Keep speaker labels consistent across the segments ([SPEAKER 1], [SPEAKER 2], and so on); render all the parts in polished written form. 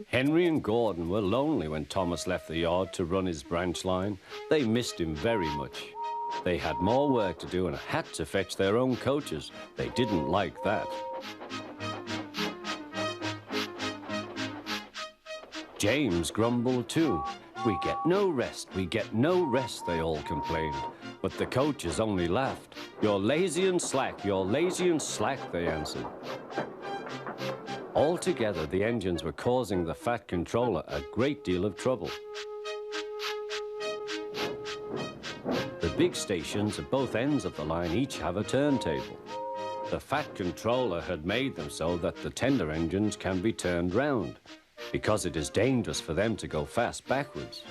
[SPEAKER 1] Henry and Gordon were lonely when Thomas left the yard to run his branch line. They missed him very much. They had more work to do and had to fetch their own coaches. They didn't like that. James grumbled too. "We get no rest, we get no rest," they all complained. But the coaches only laughed. "You're lazy and slack, you're lazy and slack," they answered. Altogether, the engines were causing the Fat Controller a great deal of trouble. The big stations at both ends of the line each have a turntable. The Fat Controller had made them so that the tender engines can be turned round, because it is dangerous for them to go fast backwards.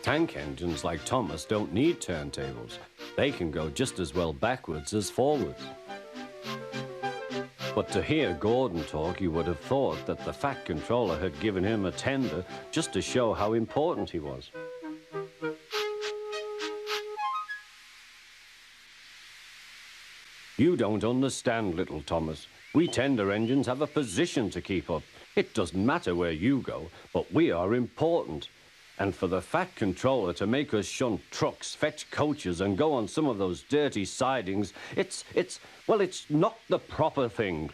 [SPEAKER 1] Tank engines like Thomas don't need turntables. They can go just as well backwards as forwards. But to hear Gordon talk, you would have thought that the Fat Controller had given him a tender just to show how important he was. "You don't understand, little Thomas. We tender engines have a position to keep up. It doesn't matter where you go, but we are important. And for the Fat Controller to make us shunt trucks, fetch coaches, and go on some of those dirty sidings, it's not the proper thing."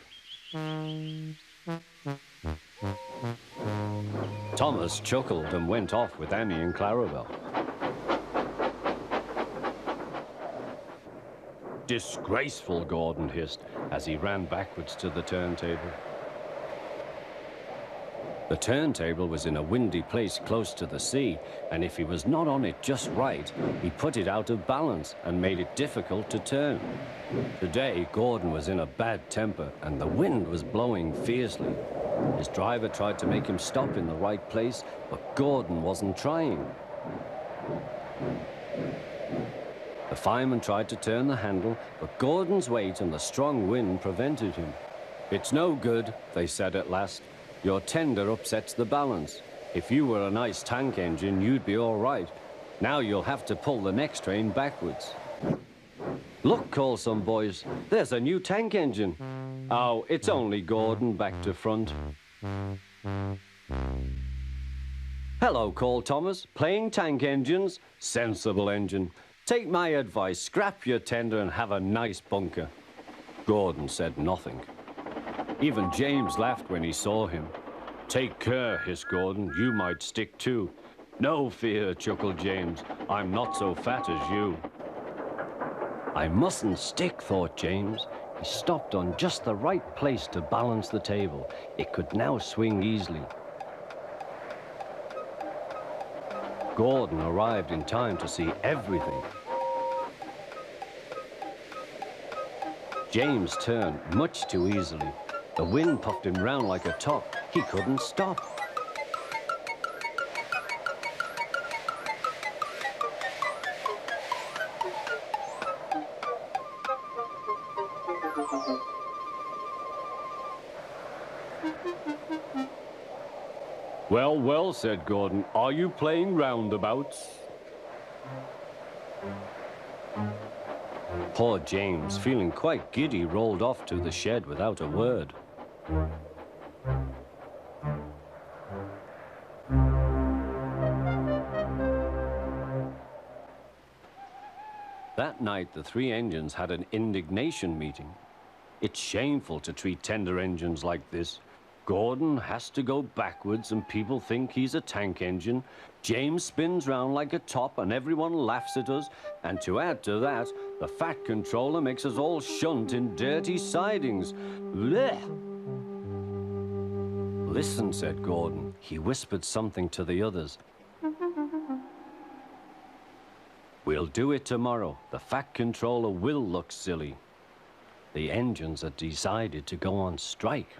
[SPEAKER 1] Thomas chuckled and went off with Annie and Clarabelle. "Disgraceful," Gordon hissed as he ran backwards to the turntable. The turntable was in a windy place close to the sea, and if he was not on it just right, he put it out of balance and made it difficult to turn. Today, Gordon was in a bad temper, and the wind was blowing fiercely. His driver tried to make him stop in the right place, but Gordon wasn't trying. The fireman tried to turn the handle, but Gordon's weight and the strong wind prevented him. "It's no good," they said at last. "Your tender upsets the balance. If you were a nice tank engine, you'd be all right. Now you'll have to pull the next train backwards." "Look," called some boys, "there's a new tank engine." "Oh, it's only Gordon back to front." "Hello," called Thomas, "playing tank engines? Sensible engine. Take my advice, scrap your tender and have a nice bunker." Gordon said nothing. Even James laughed when he saw him. "Take care," hissed Gordon, "you might stick too." "No fear," chuckled James, "I'm not so fat as you." "I mustn't stick," thought James. He stopped on just the right place to balance the table. It could now swing easily. Gordon arrived in time to see everything. James turned much too easily. The wind puffed him round like a top. He couldn't stop. "Well, well," said Gordon, "are you playing roundabouts?" Poor James, feeling quite giddy, rolled off to the shed without a word. That night, the three engines had an indignation meeting. "It's shameful to treat tender engines like this. Gordon has to go backwards and people think he's a tank engine. James spins round like a top and everyone laughs at us. And to add to that, the Fat Controller makes us all shunt in dirty sidings. Blech!" "Listen," said Gordon. He whispered something to the others. "We'll do it tomorrow. The Fat Controller will look silly." The engines had decided to go on strike.